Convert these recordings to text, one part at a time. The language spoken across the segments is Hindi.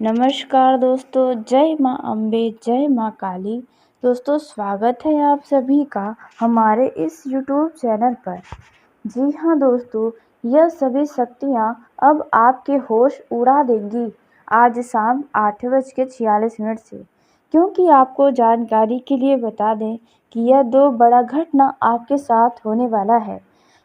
नमस्कार दोस्तों, जय माँ अम्बे, जय माँ काली। दोस्तों, स्वागत है आप सभी का हमारे इस यूट्यूब चैनल पर। जी हाँ दोस्तों, यह सभी शक्तियाँ अब आपके होश उड़ा देंगी आज शाम 8:46 से। क्योंकि आपको जानकारी के लिए बता दें कि यह दो बड़ा घटना आपके साथ होने वाला है,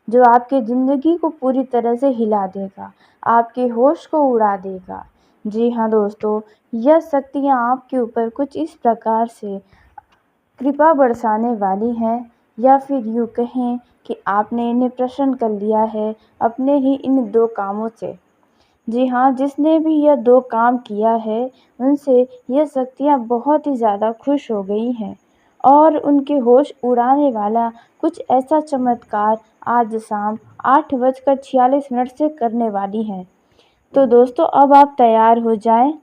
जो आपकी ज़िंदगी को पूरी तरह से हिला देगा, आपके होश को उड़ा देगा। जी हाँ दोस्तों, यह शक्तियाँ आपके ऊपर कुछ इस प्रकार से कृपा बरसाने वाली हैं, या फिर यूँ कहें कि आपने इन्हें प्रसन्न कर लिया है अपने ही इन दो कामों से। जी हाँ, जिसने भी यह दो काम किया है उनसे यह शक्तियाँ बहुत ही ज़्यादा खुश हो गई हैं और उनके होश उड़ाने वाला कुछ ऐसा चमत्कार आज शाम 8:46 से करने वाली हैं। तो दोस्तों, अब आप तैयार हो जाएं।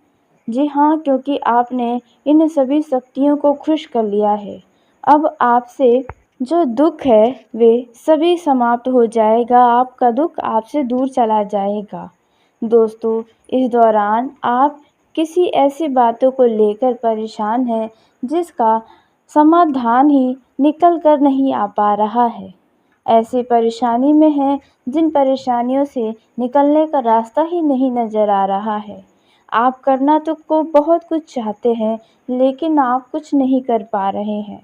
जी हाँ, क्योंकि आपने इन सभी शक्तियों को खुश कर लिया है। अब आपसे जो दुख है वे सभी समाप्त हो जाएगा, आपका दुख आपसे दूर चला जाएगा। दोस्तों, इस दौरान आप किसी ऐसी बातों को लेकर परेशान हैं जिसका समाधान ही निकल कर नहीं आ पा रहा है। ऐसी परेशानी में हैं जिन परेशानियों से निकलने का रास्ता ही नहीं नज़र आ रहा है। आप करना तो को बहुत कुछ चाहते हैं, लेकिन आप कुछ नहीं कर पा रहे हैं।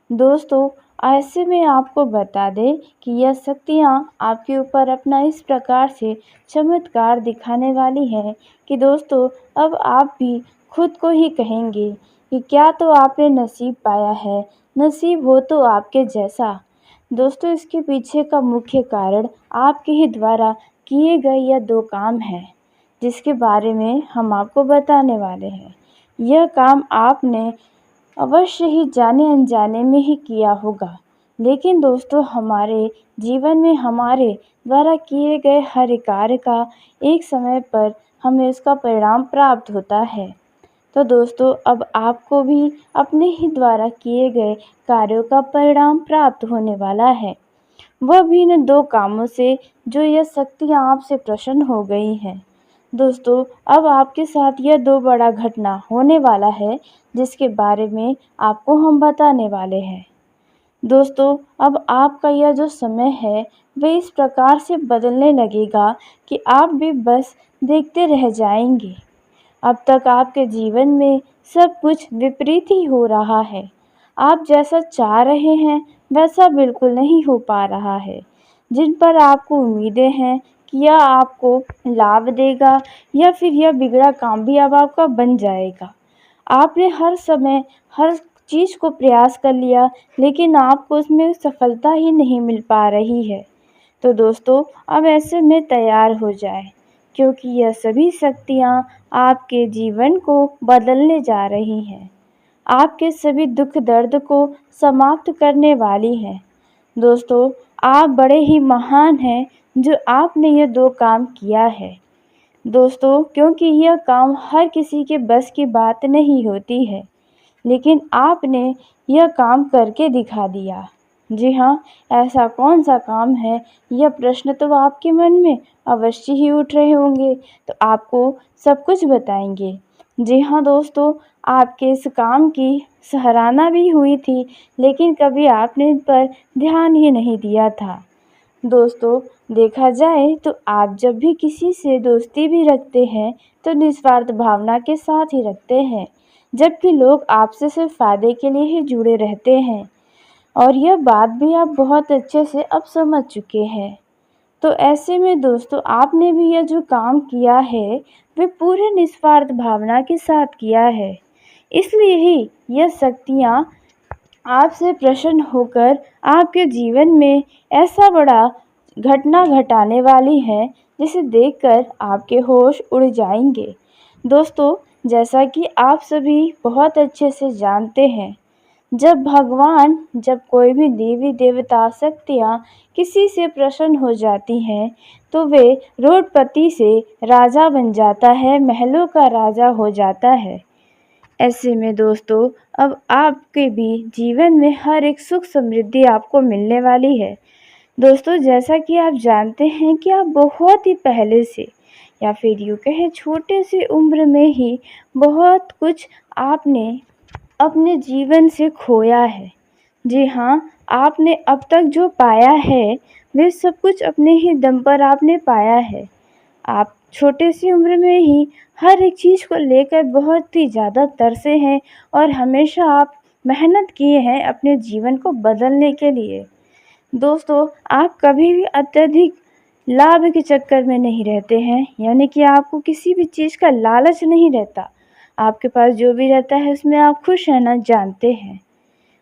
दोस्तों, ऐसे में आपको बता दें कि यह शक्तियाँ आपके ऊपर अपना इस प्रकार से चमत्कार दिखाने वाली हैं कि दोस्तों, अब आप भी खुद को ही कहेंगे कि क्या तो आपने नसीब पाया है, नसीब हो तो आपके जैसा। दोस्तों, इसके पीछे का मुख्य कारण आपके ही द्वारा किए गए यह दो काम हैं, जिसके बारे में हम आपको बताने वाले हैं। यह काम आपने अवश्य ही जाने-अनजाने में ही किया होगा, लेकिन दोस्तों, हमारे जीवन में हमारे द्वारा किए गए हर कार्य का एक समय पर हमें उसका परिणाम प्राप्त होता है। तो दोस्तों, अब आपको भी अपने ही द्वारा किए गए कार्यों का परिणाम प्राप्त होने वाला है, वह भी इन दो कामों से जो यह शक्तियाँ आपसे प्रसन्न हो गई हैं। दोस्तों, अब आपके साथ यह दो बड़ा घटना होने वाला है, जिसके बारे में आपको हम बताने वाले हैं। दोस्तों, अब आपका यह जो समय है वह इस प्रकार से बदलने लगेगा कि आप भी बस देखते रह जाएंगे। अब तक आपके जीवन में सब कुछ विपरीत ही हो रहा है। आप जैसा चाह रहे हैं वैसा बिल्कुल नहीं हो पा रहा है। जिन पर आपको उम्मीदें हैं कि यह आपको लाभ देगा या फिर यह बिगड़ा काम भी अब आपका बन जाएगा। आपने हर समय हर चीज़ को प्रयास कर लिया, लेकिन आपको उसमें सफलता ही नहीं मिल पा रही है। तो दोस्तों, अब ऐसे में तैयार हो जाएं, क्योंकि यह सभी शक्तियाँ आपके जीवन को बदलने जा रही हैं। आपके सभी दुख दर्द को समाप्त करने वाली हैं। दोस्तों, आप बड़े ही महान हैं जो आपने ये दो काम किया है। दोस्तों, क्योंकि यह काम हर किसी के बस की बात नहीं होती है, लेकिन आपने यह काम करके दिखा दिया। जी हाँ, ऐसा कौन सा काम है, यह प्रश्न तो आपके मन में अवश्य ही उठ रहे होंगे, तो आपको सब कुछ बताएंगे। जी हाँ दोस्तों, आपके इस काम की सराहना भी हुई थी, लेकिन कभी आपने इन पर ध्यान ही नहीं दिया था। दोस्तों, देखा जाए तो आप जब भी किसी से दोस्ती भी रखते हैं तो निस्वार्थ भावना के साथ ही रखते हैं, जबकि लोग आपसे सिर्फ फ़ायदे के लिए ही जुड़े रहते हैं, और यह बात भी आप बहुत अच्छे से अब समझ चुके हैं। तो ऐसे में दोस्तों, आपने भी यह जो काम किया है वह पूरे निस्वार्थ भावना के साथ किया है। इसलिए ही यह शक्तियाँ आपसे प्रसन्न होकर आपके जीवन में ऐसा बड़ा घटना घटाने वाली हैं, जिसे देखकर आपके होश उड़ जाएंगे। दोस्तों, जैसा कि आप सभी बहुत अच्छे से जानते हैं, जब कोई भी देवी देवता शक्तियाँ किसी से प्रसन्न हो जाती हैं, तो वे रोडपति से राजा बन जाता है, महलों का राजा हो जाता है। ऐसे में दोस्तों, अब आपके भी जीवन में हर एक सुख समृद्धि आपको मिलने वाली है। दोस्तों, जैसा कि आप जानते हैं कि आप बहुत ही पहले से या फिर यूँ कहें छोटे सी उम्र में ही बहुत कुछ आपने अपने जीवन से खोया है। जी हाँ, आपने अब तक जो पाया है, वे सब कुछ अपने ही दम पर आपने पाया है। आप छोटे सी उम्र में ही हर एक चीज़ को लेकर बहुत ही ज़्यादा तरसे हैं और हमेशा आप मेहनत किए हैं अपने जीवन को बदलने के लिए। दोस्तों, आप कभी भी अत्यधिक लाभ के चक्कर में नहीं रहते हैं, यानी कि आपको किसी भी चीज़ का लालच नहीं रहता। आपके पास जो भी रहता है उसमें आप खुश रहना जानते हैं।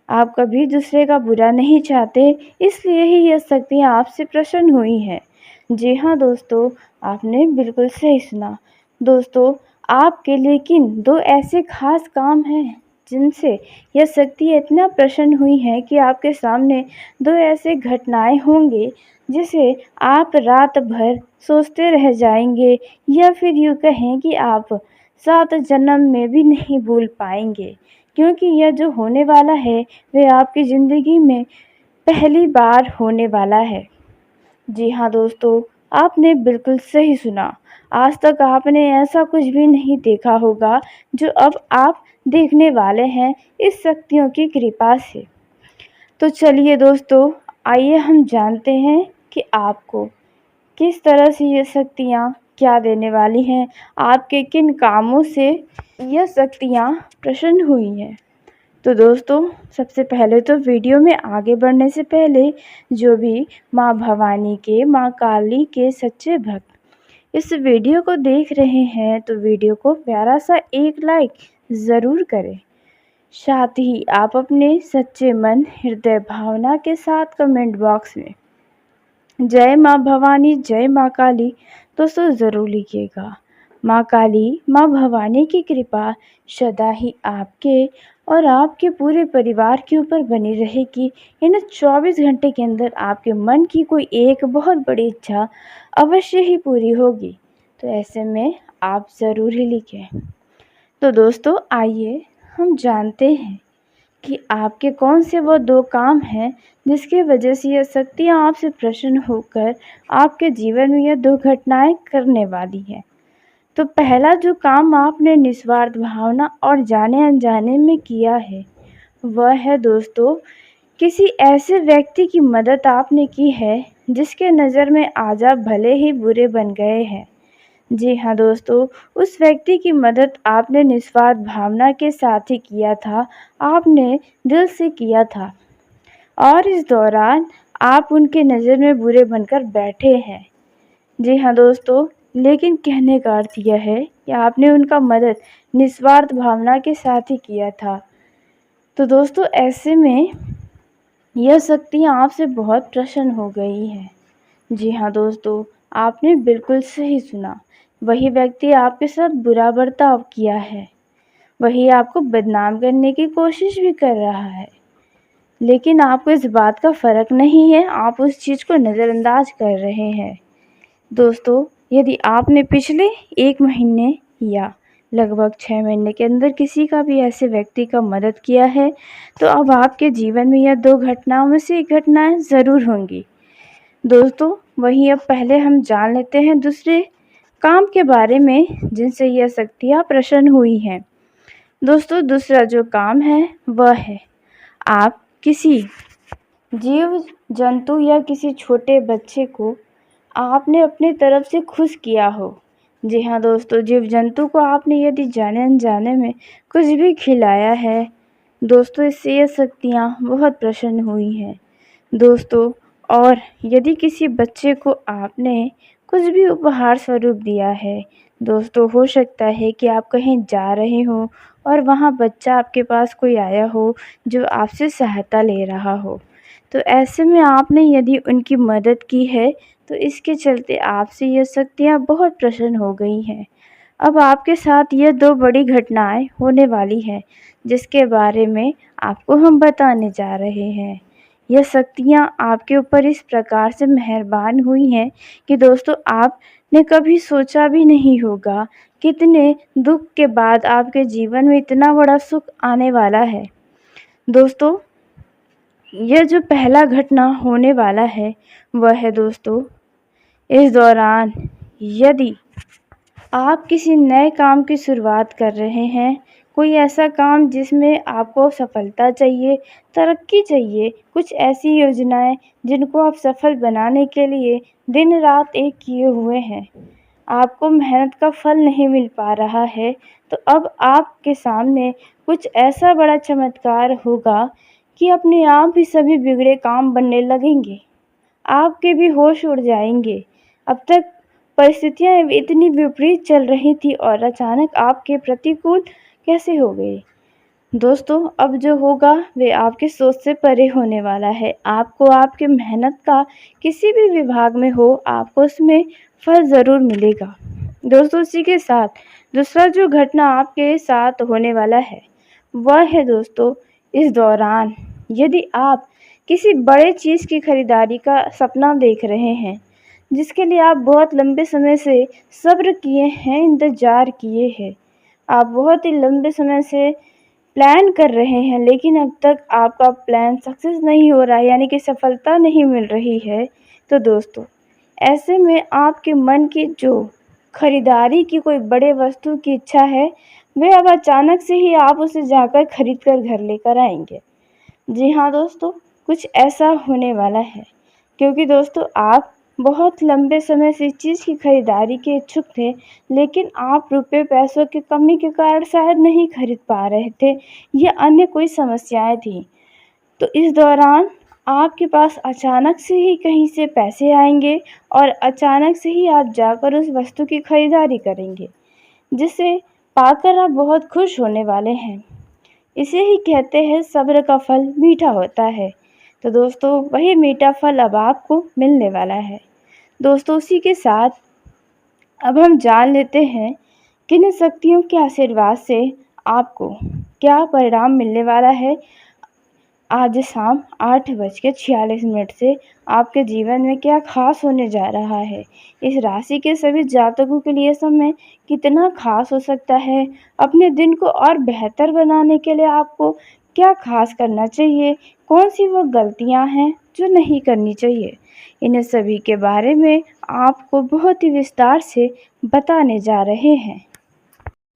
आप कभी दूसरे का बुरा नहीं चाहते, इसलिए ही ये शक्तियाँ आपसे प्रसन्न हुई हैं। जी हाँ दोस्तों, आपने बिल्कुल सही सुना। दोस्तों, आपके लेकिन 2 ऐसे ख़ास काम हैं जिनसे यह शक्तियाँ इतना प्रसन्न हुई हैं कि आपके सामने 2 ऐसे घटनाएँ होंगे जिसे आप रात भर सोचते रह जाएँगे, या फिर यूँ कहें कि आप 7 जन्म में भी नहीं भूल पाएँगे। क्योंकि यह जो होने वाला है, वह आपकी ज़िंदगी में पहली बार होने वाला है। जी हाँ दोस्तों, आपने बिल्कुल सही सुना। आज तक आपने ऐसा कुछ भी नहीं देखा होगा जो अब आप देखने वाले हैं इस शक्तियों की कृपा से। तो चलिए दोस्तों, आइए हम जानते हैं कि आपको किस तरह से ये शक्तियाँ क्या देने वाली हैं, आपके किन कामों से यह शक्तियाँ प्रसन्न हुई हैं। तो दोस्तों, सबसे पहले तो वीडियो में आगे बढ़ने से पहले जो भी माँ भवानी के, माँ काली के सच्चे भक्त इस वीडियो को देख रहे हैं, तो वीडियो को प्यारा सा एक लाइक ज़रूर करें। साथ ही आप अपने सच्चे मन, हृदय भावना के साथ कमेंट बॉक्स में जय माँ भवानी, जय माँ काली दोस्तों ज़रूर लिखिएगा। माँ काली, माँ भवानी की कृपा सदा ही आपके और आपके पूरे परिवार के ऊपर बनी रहेगी। इन 24 घंटे के अंदर आपके मन की कोई एक बहुत बड़ी इच्छा अवश्य ही पूरी होगी। तो ऐसे में आप ज़रूर ही लिखें। तो दोस्तों, आइए हम जानते हैं कि आपके कौन से वो 2 काम हैं जिसकी वजह से यह शक्तियाँ आपसे प्रसन्न होकर आपके जीवन में यह 2 घटनाएँ करने वाली हैं। तो पहला जो काम आपने निस्वार्थ भावना और जाने-अनजाने में किया है, वह है दोस्तों किसी ऐसे व्यक्ति की मदद आपने की है जिसके नज़र में आज आप भले ही बुरे बन गए हैं। जी हाँ दोस्तों, उस व्यक्ति की मदद आपने निस्वार्थ भावना के साथ ही किया था, आपने दिल से किया था और इस दौरान आप उनके नज़र में बुरे बनकर बैठे हैं। जी हाँ दोस्तों, लेकिन कहने का अर्थ यह है कि आपने उनका मदद निस्वार्थ भावना के साथ ही किया था। तो दोस्तों, ऐसे में यह शक्तियाँ आपसे बहुत प्रसन्न हो गई हैं। जी हाँ दोस्तों, आपने बिल्कुल सही सुना। वही व्यक्ति आपके साथ बुरा बर्ताव किया है, वही आपको बदनाम करने की कोशिश भी कर रहा है, लेकिन आपको इस बात का फ़र्क नहीं है, आप उस चीज़ को नज़रअंदाज कर रहे हैं। दोस्तों, यदि आपने पिछले 1 महीने या लगभग 6 महीने के अंदर किसी का भी ऐसे व्यक्ति का मदद किया है, तो अब आपके जीवन में यह 2 घटनाओं में से 1 घटनाएँ ज़रूर होंगी। दोस्तों, वहीं अब पहले हम जान लेते हैं दूसरे काम के बारे में जिनसे यह शक्तियाँ प्रसन्न हुई हैं। दोस्तों, दूसरा जो काम है वह है आप किसी जीव जंतु या किसी छोटे बच्चे को आपने अपनी तरफ से खुश किया हो। जी हाँ दोस्तों, जीव जंतु को आपने यदि जाने-अनजाने में कुछ भी खिलाया है, दोस्तों इससे ये शक्तियाँ बहुत प्रसन्न हुई हैं। दोस्तों, और यदि किसी बच्चे को आपने कुछ भी उपहार स्वरूप दिया है, दोस्तों हो सकता है कि आप कहीं जा रहे हो और वहाँ बच्चा आपके पास कोई आया हो जो आपसे सहायता ले रहा हो। तो ऐसे में आपने यदि उनकी मदद की है, तो इसके चलते आपसे ये शक्तियाँ बहुत प्रसन्न हो गई हैं। अब आपके साथ ये 2 बड़ी घटनाएँ होने वाली हैं, जिसके बारे में आपको हम बताने जा रहे हैं। यह शक्तियाँ आपके ऊपर इस प्रकार से मेहरबान हुई हैं कि दोस्तों आपने कभी सोचा भी नहीं होगा, कितने दुःख के बाद आपके जीवन में इतना बड़ा सुख आने वाला है। दोस्तों, यह जो पहला घटना होने वाला है, वह है दोस्तों इस दौरान यदि आप किसी नए काम की शुरुआत कर रहे हैं, कोई ऐसा काम जिसमें आपको सफलता चाहिए, तरक्की चाहिए, कुछ ऐसी योजनाएँ जिनको आप सफल बनाने के लिए दिन-रात एक किए हुए हैं। आपको मेहनत का फल नहीं मिल पा रहा है, तो अब आपके सामने कुछ ऐसा बड़ा चमत्कार होगा कि अपने आप ही सभी बिगड़े काम बनने लगेंगे। आपके भी होश उड़ जाएँगे। अब तक परिस्थितियाँ इतनी विपरीत चल रही थी और अचानक आपके प्रतिकूल कैसे हो गई? दोस्तों, अब जो होगा वे आपकी सोच से परे होने वाला है। आपको आपकी मेहनत का किसी भी विभाग में हो, आपको उसमें फल ज़रूर मिलेगा। दोस्तों, इसी के साथ दूसरा जो घटना आपके साथ होने वाला है, वह है दोस्तों इस दौरान यदि आप किसी बड़े चीज़ की खरीदारी का सपना देख रहे हैं, जिसके लिए आप बहुत लंबे समय से सब्र किए हैं, इंतज़ार किए हैं। आप बहुत ही लंबे समय से प्लान कर रहे हैं लेकिन अब तक आपका प्लान सक्सेस नहीं हो रहा है यानी कि सफलता नहीं मिल रही है। तो दोस्तों, ऐसे में आपके मन की जो खरीदारी की कोई बड़े वस्तु की इच्छा है, वह अब अचानक से ही आप उसे जाकर खरीद कर घर लेकर आएँगे। जी हाँ दोस्तों, कुछ ऐसा होने वाला है क्योंकि दोस्तों आप बहुत लंबे समय से इस चीज़ की खरीदारी के इच्छुक थे, लेकिन आप रुपए पैसों की कमी के कारण शायद नहीं खरीद पा रहे थे या अन्य कोई समस्याएँ थीं। तो इस दौरान आपके पास अचानक से ही कहीं से पैसे आएँगे और अचानक से ही आप जाकर उस वस्तु की खरीदारी करेंगे, जिसे पाकर आप बहुत खुश होने वाले हैं। इसे ही कहते हैं सब्र का फल मीठा होता है। तो दोस्तों, वही मीठा फल अब आपको मिलने वाला है। दोस्तों, उसी के साथ अब हम जान लेते हैं किन शक्तियों के आशीर्वाद से आपको क्या परिणाम मिलने वाला है। आज शाम 8:46 से आपके जीवन में क्या ख़ास होने जा रहा है। इस राशि के सभी जातकों के लिए समय कितना ख़ास हो सकता है, अपने दिन को और बेहतर बनाने के लिए आपको क्या ख़ास करना चाहिए, कौन-सी वो गलतियाँ हैं जो नहीं करनी चाहिए। इन्हें सभी के बारे में आपको बहुत ही विस्तार से बताने जा रहे हैं।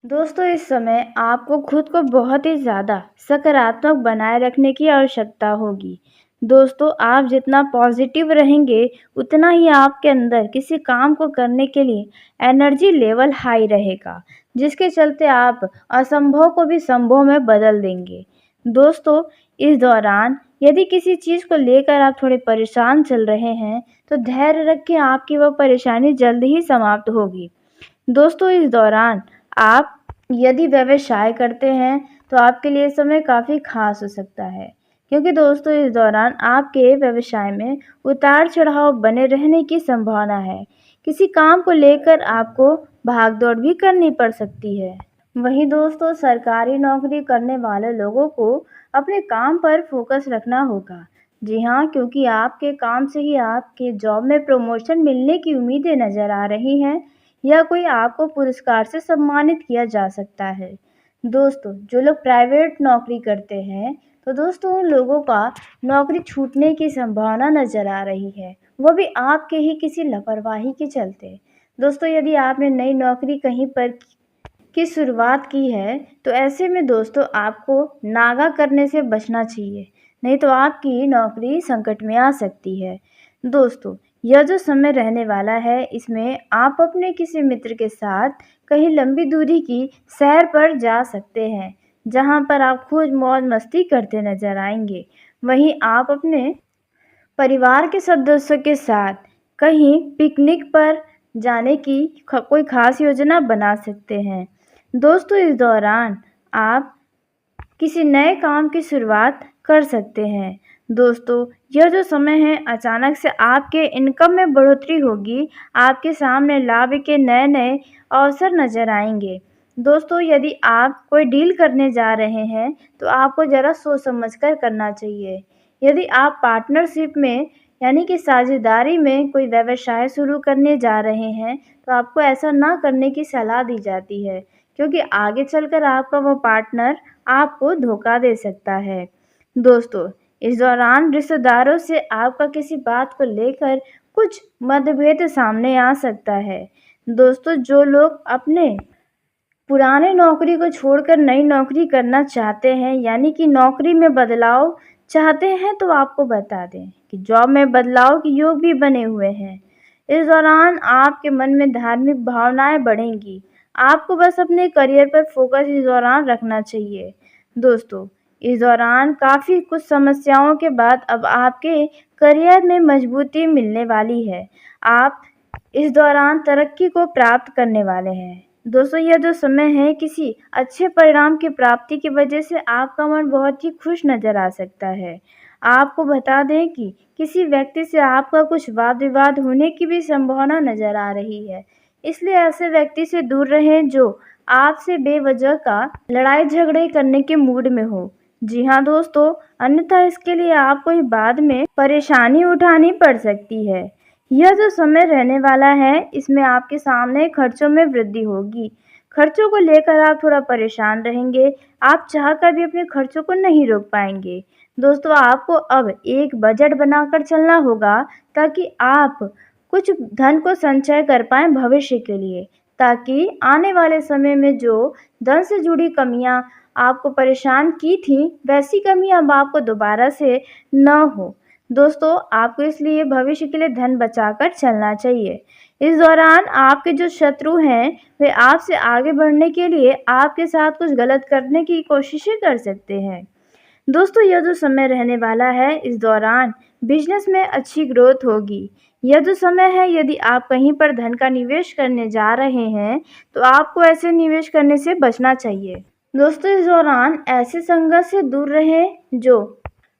दोस्तों, इस समय आपको खुद को बहुत ही ज़्यादा सकारात्मक बनाए रखने की आवश्यकता होगी। दोस्तों, आप जितना पॉजिटिव रहेंगे, उतना ही आपके अंदर किसी काम को करने के लिए एनर्जी लेवल हाई रहेगा, जिसके चलते आप असंभव को भी संभव में बदल देंगे। दोस्तों, इस दौरान यदि किसी चीज़ को लेकर आप थोड़े परेशान चल रहे हैं, तो धैर्य रखें, आपकी वह परेशानी जल्द ही समाप्त होगी। दोस्तों, इस दौरान आप यदि व्यवसाय करते हैं तो आपके लिए समय काफ़ी ख़ास हो सकता है, क्योंकि दोस्तों इस दौरान आपके व्यवसाय में उतार-चढ़ाव बने रहने की संभावना है। किसी काम को लेकर आपको भाग-दौड़ भी करनी पड़ सकती है। वहीं दोस्तों, सरकारी नौकरी करने वाले लोगों को अपने काम पर फोकस रखना होगा। जी हाँ, क्योंकि आपके काम से ही आपके जॉब में प्रमोशन मिलने की उम्मीदें नज़र आ रही हैं या कोई आपको पुरस्कार से सम्मानित किया जा सकता है। दोस्तों, जो लोग प्राइवेट नौकरी करते हैं, तो दोस्तों उन लोगों का नौकरी छूटने की संभावना नज़र आ रही है, वो भी आपके ही किसी लापरवाही के चलते। दोस्तों, यदि आपने नई नौकरी कहीं पर की शुरुआत की है, तो ऐसे में दोस्तों आपको नागा करने से बचना चाहिए, नहीं तो आपकी नौकरी संकट में आ सकती है। दोस्तों, यह जो समय रहने वाला है, इसमें आप अपने किसी मित्र के साथ कहीं लंबी दूरी की सैर पर जा सकते हैं, जहां पर आप खूब मौज मस्ती करते नजर आएंगे। वहीं आप अपने परिवार के सदस्यों के साथ कहीं पिकनिक पर जाने की कोई ख़ास योजना बना सकते हैं। दोस्तों, इस दौरान आप किसी नए काम की शुरुआत कर सकते हैं। दोस्तों, यह जो समय है अचानक से आपके इनकम में बढ़ोतरी होगी, आपके सामने लाभ के नए-नए अवसर नज़र आएँगे। दोस्तों, यदि आप कोई डील करने जा रहे हैं, तो आपको ज़रा सोच समझ कर करना चाहिए। यदि आप पार्टनरशिप में यानी कि साझेदारी में कोई व्यवसाय शुरू करने जा रहे हैं, तो आपको ऐसा ना करने की सलाह दी जाती है, क्योंकि आगे चलकर आपका वो पार्टनर आपको धोखा दे सकता है। दोस्तों, इस दौरान रिश्तेदारों से आपका किसी बात को लेकर कुछ मतभेद सामने आ सकता है। दोस्तों जो लोग अपने पुराने नौकरी को छोड़कर नई नौकरी करना चाहते हैं, यानी कि नौकरी में बदलाव चाहते हैं, तो आपको बता दें कि जॉब में बदलाव के योग भी बने हुए हैं। इस दौरान आपके मन में धार्मिक भावनाएं बढ़ेंगी। आपको बस अपने करियर पर फोकस इस दौरान रखना चाहिए। दोस्तों इस दौरान काफ़ी कुछ समस्याओं के बाद अब आपके करियर में मजबूती मिलने वाली है। आप इस दौरान तरक्की को प्राप्त करने वाले हैं। दोस्तों यह जो समय है किसी अच्छे परिणाम की प्राप्ति की वजह से आपका मन बहुत ही खुश नज़र आ सकता है। आपको बता दें कि किसी व्यक्ति से आपका कुछ वाद विवाद होने की भी संभावना नज़र आ रही है। इसलिए ऐसे व्यक्ति से दूर रहें जो आपसे बेवजह का लड़ाई झगड़े करने के मूड में हो। जी हाँ दोस्तों, अन्यथा इसके लिए आपको ही बाद में परेशानी उठानी पड़ सकती है। यह जो समय रहने वाला है इसमें आपके सामने खर्चों में वृद्धि होगी। खर्चों को लेकर आप थोड़ा परेशान रहेंगे। आप चाहकर भी अपने खर्चों को नहीं रोक पाएंगे। दोस्तों आपको अब एक बजट बनाकर चलना होगा ताकि आप कुछ धन को संचय कर पाएं भविष्य के लिए, ताकि आने वाले समय में जो धन से जुड़ी कमियां आपको परेशान की थी वैसी कमी अब आपको दोबारा से न हो। दोस्तों आपको इसलिए भविष्य के लिए धन बचाकर चलना चाहिए। इस दौरान आपके जो शत्रु हैं वे आपसे आगे बढ़ने के लिए आपके साथ कुछ गलत करने की कोशिशें कर सकते हैं। दोस्तों यह जो समय रहने वाला है इस दौरान बिजनेस में अच्छी ग्रोथ होगी। यह जो समय है यदि आप कहीं पर धन का निवेश करने जा रहे हैं तो आपको ऐसे निवेश करने से बचना चाहिए। दोस्तों इस दौरान ऐसे संगत से दूर रहें जो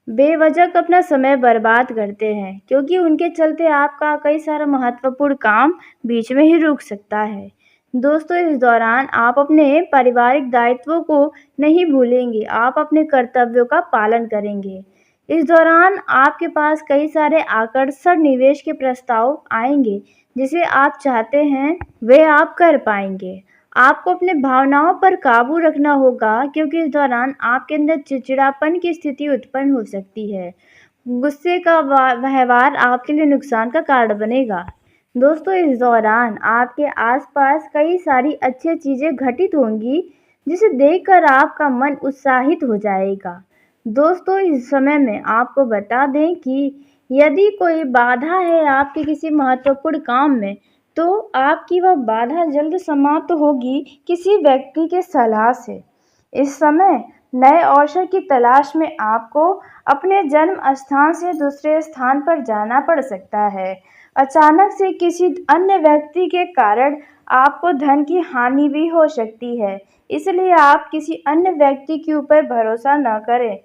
बेवजह अपना समय बर्बाद करते हैं, क्योंकि उनके चलते आपका कई सारा महत्वपूर्ण काम बीच में ही रुक सकता है। दोस्तों इस दौरान आप अपने पारिवारिक दायित्वों को नहीं भूलेंगे, आप अपने कर्तव्यों का पालन करेंगे। इस दौरान आपके पास कई सारे आकर्षक निवेश के प्रस्ताव आएंगे, जिसे आप चाहते हैं वे आप कर पाएंगे। आपको अपने भावनाओं पर काबू रखना होगा, क्योंकि इस दौरान आपके अंदर चिड़चिड़ापन की स्थिति उत्पन्न हो सकती है। गुस्से का व्यवहार आपके लिए नुकसान का कारण बनेगा। दोस्तों इस दौरान आपके आसपास कई सारी अच्छी चीज़ें घटित होंगी, जिसे देखकर आपका मन उत्साहित हो जाएगा। दोस्तों इस समय में आपको बता दें कि यदि कोई बाधा है आपके किसी महत्वपूर्ण काम में, तो आपकी वह बाधा जल्द समाप्त होगी किसी व्यक्ति के सलाह से। इस समय नए अवसर की तलाश में आपको अपने जन्म स्थान से दूसरे स्थान पर जाना पड़ सकता है। अचानक से किसी अन्य व्यक्ति के कारण आपको धन की हानि भी हो सकती है, इसलिए आप किसी अन्य व्यक्ति के ऊपर भरोसा न करें।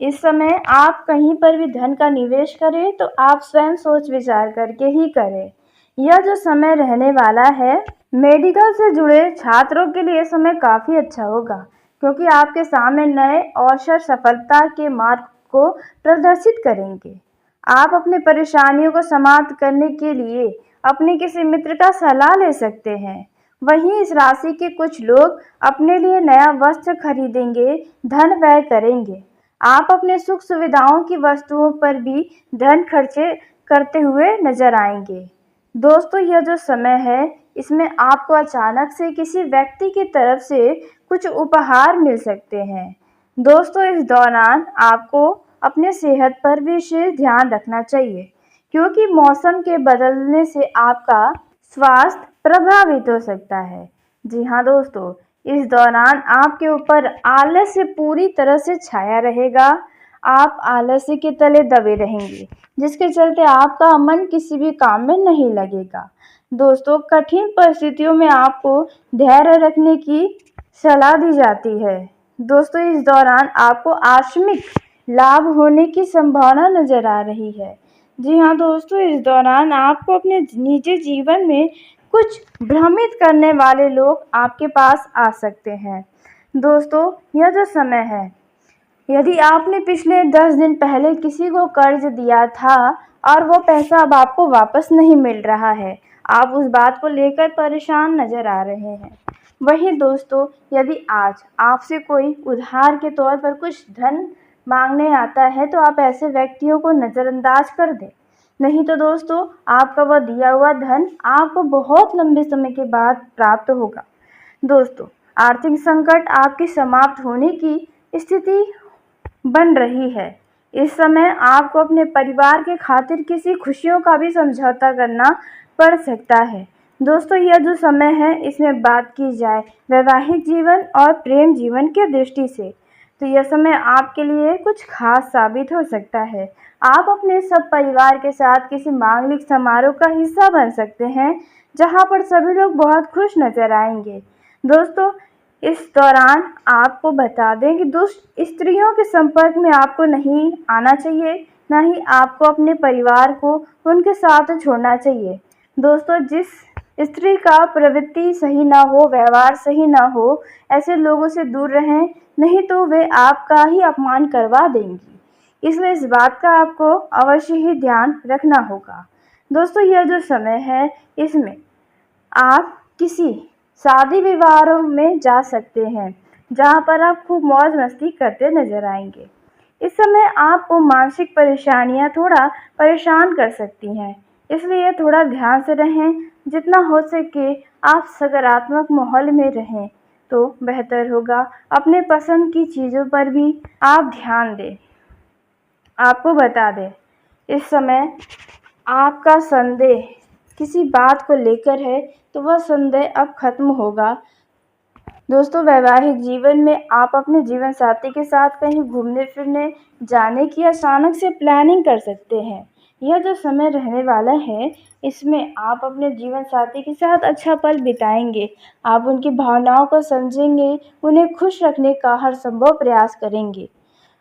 इस समय आप कहीं पर भी धन का निवेश करें तो आप स्वयं सोच विचार करके ही करें। यह जो समय रहने वाला है मेडिकल से जुड़े छात्रों के लिए समय काफ़ी अच्छा होगा, क्योंकि आपके सामने नए अवसर सफलता के मार्ग को प्रदर्शित करेंगे। आप अपनी परेशानियों को समाप्त करने के लिए अपने किसी मित्र का सलाह ले सकते हैं। वहीं इस राशि के कुछ लोग अपने लिए नया वस्त्र खरीदेंगे, धन व्यय करेंगे। आप अपने सुख सुविधाओं की वस्तुओं पर भी धन खर्चे करते हुए नजर आएंगे। दोस्तों यह जो समय है इसमें आपको अचानक से किसी व्यक्ति की तरफ से कुछ उपहार मिल सकते हैं। दोस्तों इस दौरान आपको अपने सेहत पर भी विशेष ध्यान रखना चाहिए, क्योंकि मौसम के बदलने से आपका स्वास्थ्य प्रभावित हो सकता है। जी हाँ दोस्तों, इस दौरान आपके ऊपर आलस्य पूरी तरह से छाया रहेगा। आप आलस्य के तले दबे रहेंगे, जिसके चलते आपका मन किसी भी काम में नहीं लगेगा। दोस्तों कठिन परिस्थितियों में आपको धैर्य रखने की सलाह दी जाती है। दोस्तों इस दौरान आपको आकस्मिक लाभ होने की संभावना नजर आ रही है। जी हाँ दोस्तों, इस दौरान आपको अपने निजी जीवन में कुछ भ्रमित करने वाले लोग आपके पास आ सकते हैं। दोस्तों यह जो समय है, यदि आपने पिछले 10 दिन पहले किसी को कर्ज दिया था और वो पैसा अब आपको वापस नहीं मिल रहा है, आप उस बात को लेकर परेशान नज़र आ रहे हैं। वहीं दोस्तों यदि आज आपसे कोई उधार के तौर पर कुछ धन मांगने आता है तो आप ऐसे व्यक्तियों को नज़रअंदाज कर दें, नहीं तो दोस्तों आपका वह दिया हुआ धन आपको बहुत लंबे समय के बाद प्राप्त होगा। दोस्तों, आर्थिक संकट आपकी समाप्त होने की स्थिति बन रही है। इस समय आपको अपने परिवार के खातिर किसी खुशियों का भी समझौता करना पड़ सकता है। दोस्तों, यह जो समय है इसमें बात की जाए वैवाहिक जीवन और प्रेम जीवन के दृष्टि से, तो यह समय आपके लिए कुछ खास साबित हो सकता है। आप अपने सब परिवार के साथ किसी मांगलिक समारोह का हिस्सा बन सकते हैं, जहां पर सभी लोग बहुत खुश नजर आएंगे। दोस्तों, इस दौरान आपको बता दें कि दुष्ट स्त्रियों के संपर्क में आपको नहीं आना चाहिए, ना ही आपको अपने परिवार को उनके साथ छोड़ना चाहिए। दोस्तों, जिस स्त्री का प्रवृत्ति सही ना हो, व्यवहार सही ना हो, ऐसे लोगों से दूर रहें, नहीं तो वे आपका ही अपमान करवा देंगी। इसलिए इस बात का आपको अवश्य ही ध्यान रखना होगा। दोस्तों, यह जो समय है इसमें आप किसी शादी विवाहों में जा सकते हैं, जहां पर आप खूब मौज मस्ती करते नजर आएंगे। इस समय आपको मानसिक परेशानियां थोड़ा परेशान कर सकती हैं, इसलिए थोड़ा ध्यान से रहें। जितना हो सके आप सकारात्मक माहौल में रहें तो बेहतर होगा। अपने पसंद की चीज़ों पर भी आप ध्यान दें। आपको बता दें, इस समय आपका संदेह किसी बात को लेकर है तो वह संदेह अब खत्म होगा। दोस्तों, वैवाहिक जीवन में आप अपने जीवन साथी के साथ कहीं घूमने फिरने जाने की अचानक से प्लानिंग कर सकते हैं। यह जो समय रहने वाला है इसमें आप अपने जीवन साथी के साथ अच्छा पल बिताएंगे। आप उनकी भावनाओं को समझेंगे, उन्हें खुश रखने का हर संभव प्रयास करेंगे।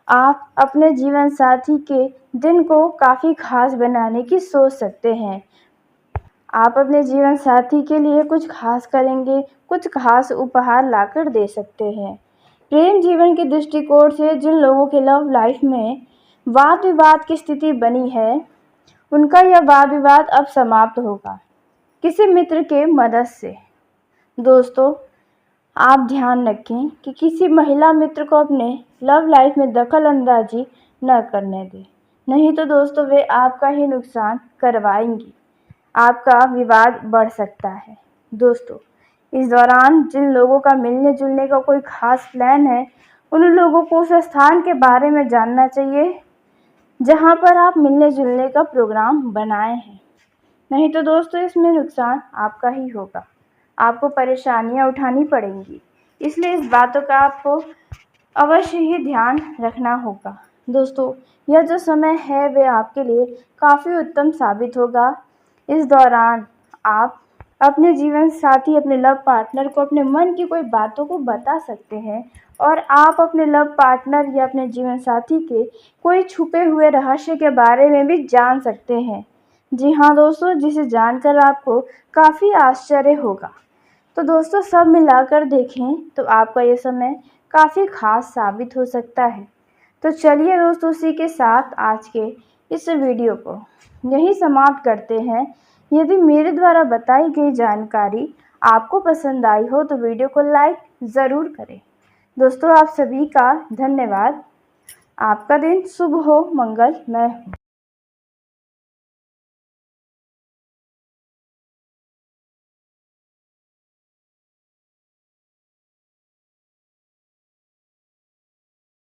आप अपने जीवन साथी के दिन को काफ़ी खास बनाने की सोच सकते हैं। आप अपने जीवन साथी के लिए कुछ खास करेंगे, कुछ खास उपहार लाकर दे सकते हैं। प्रेम जीवन के दृष्टिकोण से जिन लोगों के लव लाइफ में वाद विवाद की स्थिति बनी है, उनका यह वाद विवाद अब समाप्त होगा किसी मित्र के मदद से। दोस्तों, आप ध्यान रखें कि किसी महिला मित्र को अपने लव लाइफ में दखल अंदाजी न करने दें, नहीं तो दोस्तों वे आपका ही नुकसान करवाएंगी। आपका विवाद बढ़ सकता है। दोस्तों, इस दौरान जिन लोगों का मिलने जुलने का कोई खास प्लान है, उन लोगों को उस स्थान के बारे में जानना चाहिए जहां पर आप मिलने जुलने का प्रोग्राम बनाए हैं, नहीं तो दोस्तों इसमें नुकसान आपका ही होगा। आपको परेशानियां उठानी पड़ेंगी, इसलिए इस बातों का आपको अवश्य ही ध्यान रखना होगा। दोस्तों, यह जो समय है वे आपके लिए काफ़ी उत्तम साबित होगा। इस दौरान आप अपने जीवन साथी, अपने लव पार्टनर को अपने मन की कोई बातों को बता सकते हैं और आप अपने लव पार्टनर या अपने जीवन साथी के कोई छुपे हुए रहस्य के बारे में भी जान सकते हैं। जी हाँ दोस्तों, जिसे जानकर आपको काफ़ी आश्चर्य होगा। तो दोस्तों, सब मिलाकर देखें तो आपका ये समय काफ़ी खास साबित हो सकता है। तो चलिए दोस्तों, उसी के साथ आज के इस वीडियो को यहीं समाप्त करते हैं। यदि मेरे द्वारा बताई गई जानकारी आपको पसंद आई हो तो वीडियो को लाइक ज़रूर करें। दोस्तों, आप सभी का धन्यवाद। आपका दिन शुभ हो, मंगलमय हो।